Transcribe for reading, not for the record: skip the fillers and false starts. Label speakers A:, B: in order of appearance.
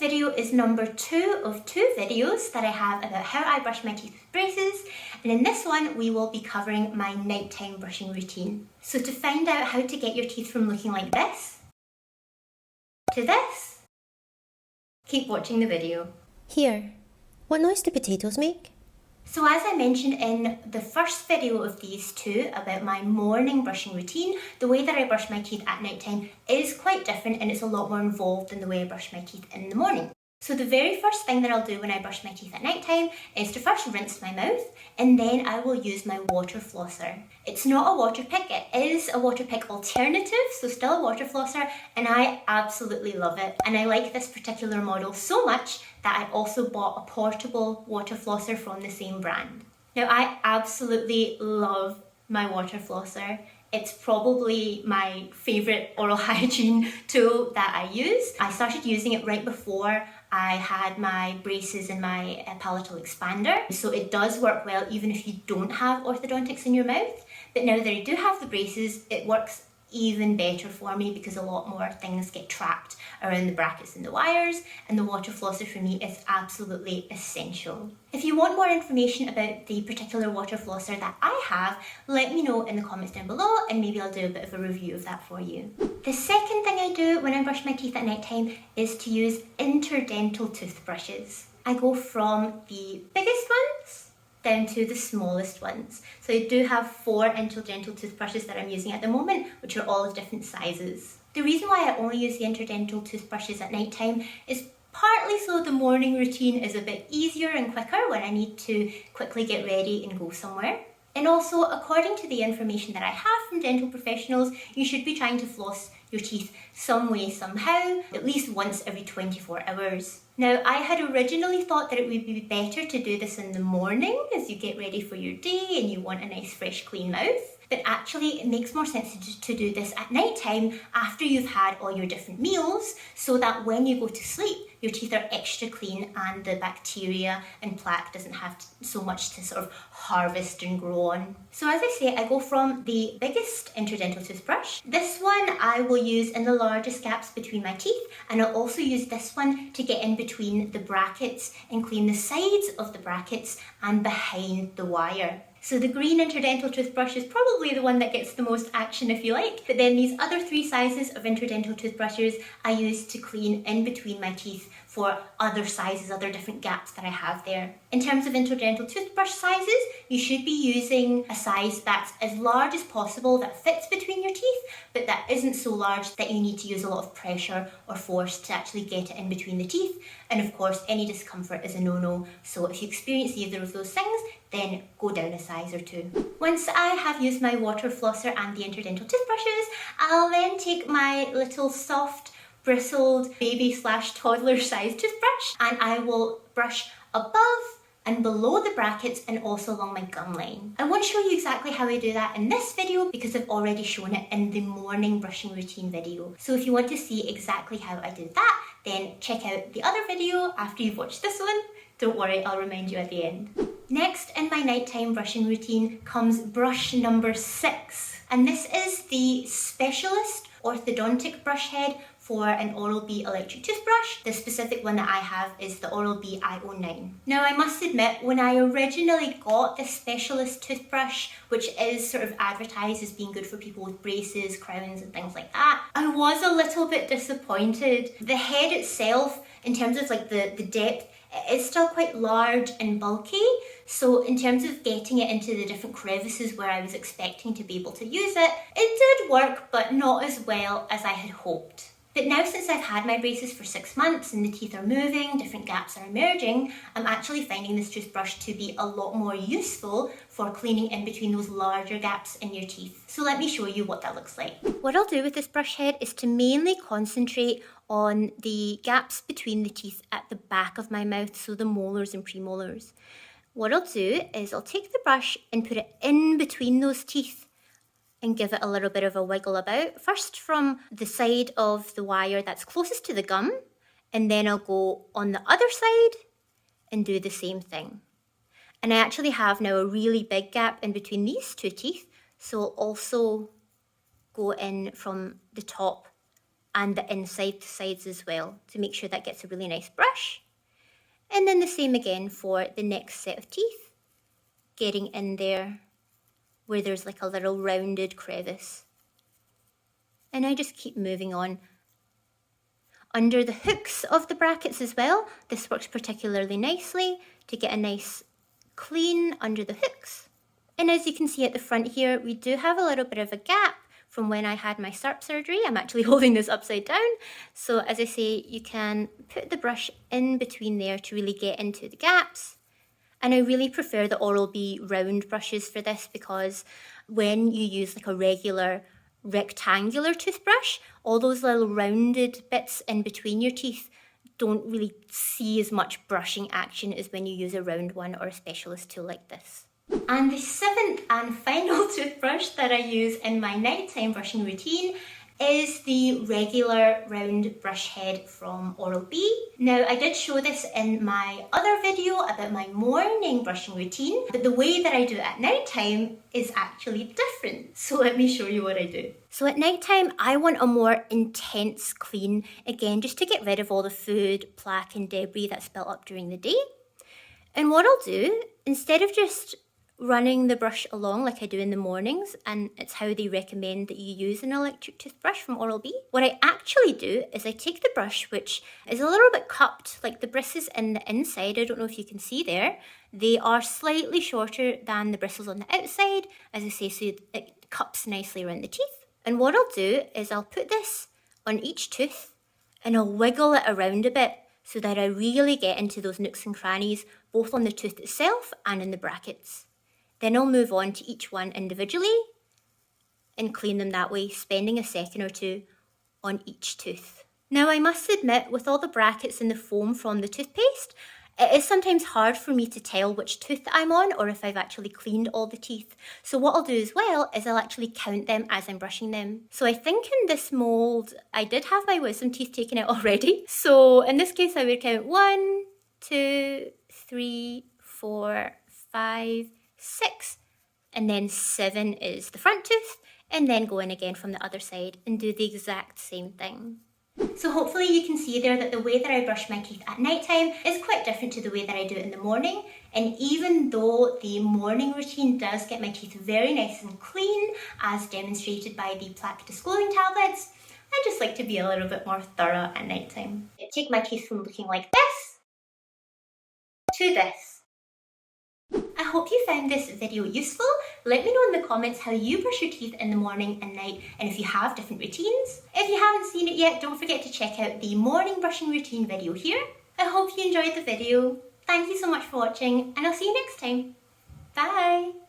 A: video is number 2 of 2 videos that I have about how I brush my teeth with braces, and in this one we will be covering my nighttime brushing routine. So to find out how to get your teeth from looking like this to this, keep watching the video.
B: Here, what noise do potatoes make?
A: So as I mentioned in the first video of these two about my morning brushing routine, the way that I brush my teeth at night time is quite different and it's a lot more involved than the way I brush my teeth in the morning. So the very first thing that I'll do when I brush my teeth at night time is to first rinse my mouth, and then I will use my water flosser. It's not a water pick, it is a water pick alternative, so still a water flosser, and I absolutely love it. And I like this particular model so much that I also bought a portable water flosser from the same brand. Now I absolutely love my water flosser. It's probably my favourite oral hygiene tool that I use. I started using it right before I had my braces and my palatal expander. So it does work well even if you don't have orthodontics in your mouth. But now that I do have the braces, it works even better for me because a lot more things get trapped around the brackets and the wires, and the water flosser for me is absolutely essential. If you want more information about the particular water flosser that I have, let me know in the comments down below and maybe I'll do a bit of a review of that for you. The second thing I do when I brush my teeth at night time is to use interdental toothbrushes. I go from the biggest ones down to the smallest ones. So I do have 4 interdental toothbrushes that I'm using at the moment, which are all of different sizes. The reason why I only use the interdental toothbrushes at night time is partly so the morning routine is a bit easier and quicker when I need to quickly get ready and go somewhere. And also, according to the information that I have from dental professionals, you should be trying to floss your teeth some way, somehow, at least once every 24 hours. Now, I had originally thought that it would be better to do this in the morning as you get ready for your day and you want a nice, fresh, clean mouth. But actually, it makes more sense to do this at night time after you've had all your different meals, so that when you go to sleep, your teeth are extra clean and the bacteria and plaque doesn't have so much to sort of harvest and grow on. So as I say, I go from the biggest interdental toothbrush. This one I will use in the largest gaps between my teeth, and I'll also use this one to get in between the brackets and clean the sides of the brackets and behind the wire. So the green interdental toothbrush is probably the one that gets the most action, if you like. But then these other 3 sizes of interdental toothbrushes I use to clean in between my teeth for other sizes, other different gaps that I have there. In terms of interdental toothbrush sizes, you should be using a size that's as large as possible that fits between your teeth, but that isn't so large that you need to use a lot of pressure or force to actually get it in between the teeth. And of course, any discomfort is a no-no. So if you experience either of those things, then go down a size or 2. Once I have used my water flosser and the interdental toothbrushes, I'll then take my little soft, bristled baby/toddler sized toothbrush and I will brush above and below the brackets and also along my gum line. I won't show you exactly how I do that in this video because I've already shown it in the morning brushing routine video. So if you want to see exactly how I do that, then check out the other video after you've watched this one. Don't worry, I'll remind you at the end. Next in my nighttime brushing routine comes brush number 6. And this is the specialist orthodontic brush head for an Oral-B electric toothbrush. The specific one that I have is the Oral-B i09. Now I must admit, when I originally got this specialist toothbrush, which is sort of advertised as being good for people with braces, crowns and things like that, I was a little bit disappointed. The head itself, in terms of like the depth, it is still quite large and bulky, so in terms of getting it into the different crevices where I was expecting to be able to use it, it did work, but not as well as I had hoped. But now since I've had my braces for 6 months and the teeth are moving, different gaps are emerging, I'm actually finding this toothbrush to be a lot more useful for cleaning in between those larger gaps in your teeth. So let me show you what that looks like. What I'll do with this brush head is to mainly concentrate on the gaps between the teeth at the back of my mouth, so the molars and premolars. What I'll do is I'll take the brush and put it in between those teeth and give it a little bit of a wiggle about. First from the side of the wire that's closest to the gum, and then I'll go on the other side and do the same thing. And I actually have now a really big gap in between these 2 teeth, so I'll also go in from the top and the inside sides as well to make sure that gets a really nice brush. And then the same again for the next set of teeth, getting in there where there's like a little rounded crevice. And I just keep moving on. Under the hooks of the brackets as well, this works particularly nicely to get a nice clean under the hooks. And as you can see at the front here, we do have a little bit of a gap from when I had my SERP surgery. I'm actually holding this upside down. So as I say, you can put the brush in between there to really get into the gaps. And I really prefer the Oral-B round brushes for this because when you use like a regular rectangular toothbrush, all those little rounded bits in between your teeth don't really see as much brushing action as when you use a round one or a specialist tool like this. And the 7th and final toothbrush that I use in my nighttime brushing routine is the regular round brush head from Oral-B. Now, I did show this in my other video about my morning brushing routine, but the way that I do it at nighttime is actually different. So let me show you what I do. So at nighttime, I want a more intense clean, again, just to get rid of all the food, plaque and debris that's built up during the day. And what I'll do, instead of just running the brush along like I do in the mornings, and it's how they recommend that you use an electric toothbrush from Oral-B. What I actually do is I take the brush, which is a little bit cupped, like the bristles in the inside, I don't know if you can see there, they are slightly shorter than the bristles on the outside, as I say, so it cups nicely around the teeth. And what I'll do is I'll put this on each tooth and I'll wiggle it around a bit so that I really get into those nooks and crannies, both on the tooth itself and in the brackets. Then I'll move on to each one individually and clean them that way, spending a second or two on each tooth. Now, I must admit, with all the brackets and the foam from the toothpaste, it is sometimes hard for me to tell which tooth I'm on or if I've actually cleaned all the teeth. So what I'll do as well is I'll actually count them as I'm brushing them. So I think in this mould, I did have my wisdom teeth taken out already. So in this case, I would count 1, 2, 3, 4, 5, 6, and then 7 is the front tooth, and then go in again from the other side and do the exact same thing. So hopefully you can see there that the way that I brush my teeth at night time is quite different to the way that I do it in the morning. And even though the morning routine does get my teeth very nice and clean, as demonstrated by the plaque disclosing tablets, I just like to be a little bit more thorough at night time. I take my teeth from looking like this to this. I hope you found this video useful. Let me know in the comments how you brush your teeth in the morning and night, and if you have different routines. If you haven't seen it yet, don't forget to check out the morning brushing routine video here. I hope you enjoyed the video. Thank you so much for watching, and I'll see you next time. Bye!